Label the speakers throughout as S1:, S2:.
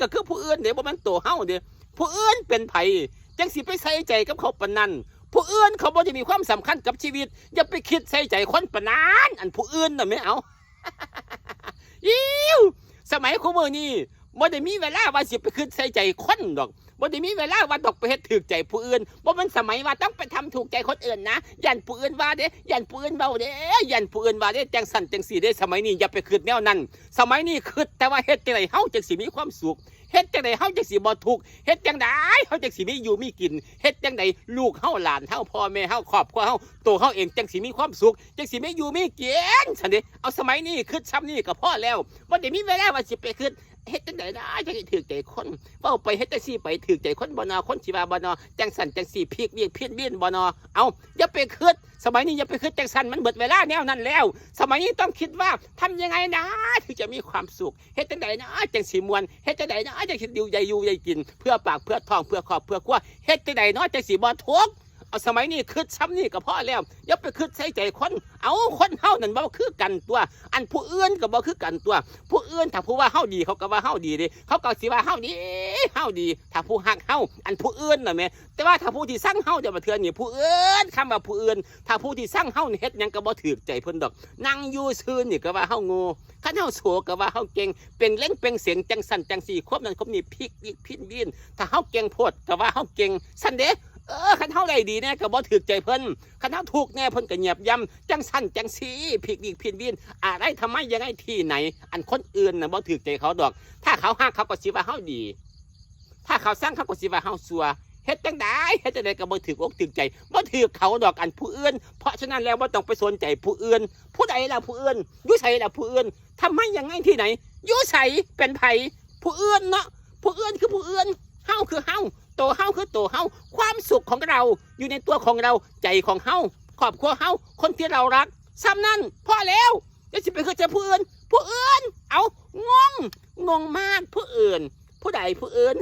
S1: ก็คือผู้อื่นเดี๋ยวบ่มันตัวเฮาเดี๋ยวผู้อื่นเป็นไผจังสิไปใส่ใจกับเขาปานนั้นผู้อื่นเขาบ่ได้มีความสำคัญกับชีวิตอย่าไปคิดใส่ใจคนปานนั้นอันผู้อื่นน่ะไม่เอาอิ้วสมัยคุมื้อนี้บ่ได้มีเวลาว่าสิไปคิดใส่ใจคนดอกบ่ได้มีเวลาว่าดอกไปเฮ็ดถูกใจผู้อื่นบ่มันสมัยว่าต้องไปทำถูกใจคนอื่นนะยันผู้อื่นว่าเด้ยันผู้อื่นเว้าเด้ยันผู้อื่นว่าเด้จังสั่นจังสี่เด้สมัยนี้อย่าไปคิดแนวนั้นสมัยนี้คิดแต่ว่าเฮ็ดจังได๋เฮาจังสิมีความสุขเฮ็ดจังได๋เฮาจังสิบ่ทุกข์เฮ็ดจังได๋เฮาจังสิมีอยู่มีกินเฮ็ดจังได๋ลูกเฮาหลานเฮาพ่อแม่เฮาครอบครัวเฮาตัวเฮาเองจังสิมีความสุขจังสิมีอยู่มีกินซั่นเด้เอาสมัยนี้คิดซ้ำนี้ก็พอแล้วบ่ได้มีเวลาว่าสิไปคิดเฮ็ดจังได๋นะจังสิถูกใจคนเว้าไปเฮ็ดจังซี่ไปถูกใจคนบ่นอคนสิว่าบ่นอจังสั่นจังสี่พีกเวียงเพี้ยนเวียนบ่นอเอาอย่าไปคิดสมัยนี้อย่าไปคิดจังสั่นมันเบิดเวลาแนวนั้นแล้วสมัยนี้ต้องคิดว่าทำยังไงนะถึงจะมีความสุขเฮ็ดจังได๋นะจังสิม่วนเฮ็ดจังได๋นะจังสิอยู่ใหญ่กินเพื่อปากเพื่อท้องเพื่อครอบเพื่อครัวเฮ็ดจังได๋เนาะจังสิบ่ทุกข์เอาสมัยนี้คิดซ้ำนี่ก็พอแล้วอย่าไปคิดใส่ใจคนเอาคนเฮานั่นบ่คือกันตัวอันผู้อื่นก็บ่คือกันตัวผู้อื่นถ้าผู้ว่าเฮาดีเขาก็ว่าเฮาดีเด้เขาก็สิว่าเฮาดีถ้าผู้ฮักเฮาอันผู้อื่นน่ะแม่แต่ว่าถ้าผู้ที่สั่งเฮาจะมาเทื่อนี่ผู้อื่นคำว่าผู้อื่นถ้าผู้ที่สั่งเฮานี่เฮ็ดหยังก็บ่ถูกใจเพิ่นดอกนั่งอยู่ซื่อนี่ก็ว่าเฮาโง่คันเฮาโสก็ว่าเฮาเก่งเป็นเล่งเป็นเสียงจังสั่นจังสี่ควบนั้นควบนี้พลิกวิกพินวินถ้าเฮาเก่งโพดก็ว่าเฮาเก่งซั่นเด้คันเฮาได้ดีแน่ก็บ่ถูกใจเพิ่นคันเฮาถูกแน่เพิ่นก็เงียบย่ำจังสั่นจังสีพลิกวิกพินวินอะไรทำไมยังไงที่ไหนอันคนอื่นน่ะบ่ถูกใจเขาดอกถ้าเขาฮักเขาก็สิว่าเฮาดีถ้าเขาสั่งเขาก็สิว่าเฮาซัวเฮ็ดจังได๋ก็บ่ถูกอกถูกใจบ่ถูกเขาดอกอันผู้อื่นเพราะฉะนั้นแล้วบ่ต้องไปสนใจผู้อื่นผู้ใดล่ะผู้อื่นอยู่ไสล่ะผู้อื่นทำไมยังไงที่ไหนอยู่ไสเป็นไผผู้อื่นเนาะผู้อื่นคือผู้อื่นเฮาคือเฮาตัวเฮาคือตัวเฮาความสุขของเราอยู่ในตัวของเราใจของเฮาครอบครัวเฮาคนที่เรารักซ้ำนั้นพอแล้วจะสิไปคือจะผู้อื่นเอางงมากผู้อื่นผู้ใดผู้อื่น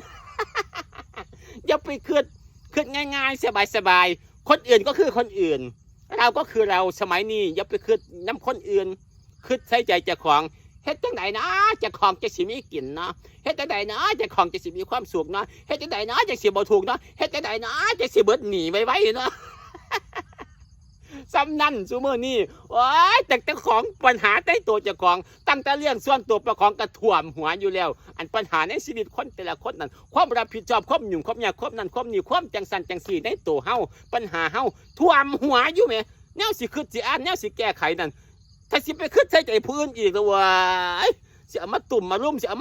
S1: อย่าไปคิดง่ายๆสบายๆคนอื่นก็คือคนอื่นเราก็คือเราสมัยนี้อย่าไปคิดน้ำคนอื่นคิดใส่ใจเจ้าของเฮ็ดจังไดนะเจ้าของจะสิมีกินเนาะเฮ็ดจังไดนะเจ้าของจะสิมีความสุขเนาะเฮ็ดจังไดนะจะสิบ่ทุกข์เนาะเฮ็ดจังไดนะจะสิเบิดหนีไว้เนาะ ซ้ำนั่นซุมื้อนี้โอ้ยแต่เจ้าของปัญหาใต้ตัวเจ้าของตั้งแต่เรื่องส่วนตัวประของกระท่วมหัวอยู่แล้วอันปัญหาในชีวิตคนแต่ละคนนั้นความรับผิดชอบความยุ่งความยากความนั้นความนี้ความจังสันจังสี่ในตัวเฮาปัญหาเฮาท่วมหัวอยู่แม่แนวสิคิดสิอ่านแนวสิแก้ไขนั่นถ้าสิไปคิดใส่ใจผู้อื่นอีกแล้วว่าสิเอามาตุ่มมาลุ่มสิเอา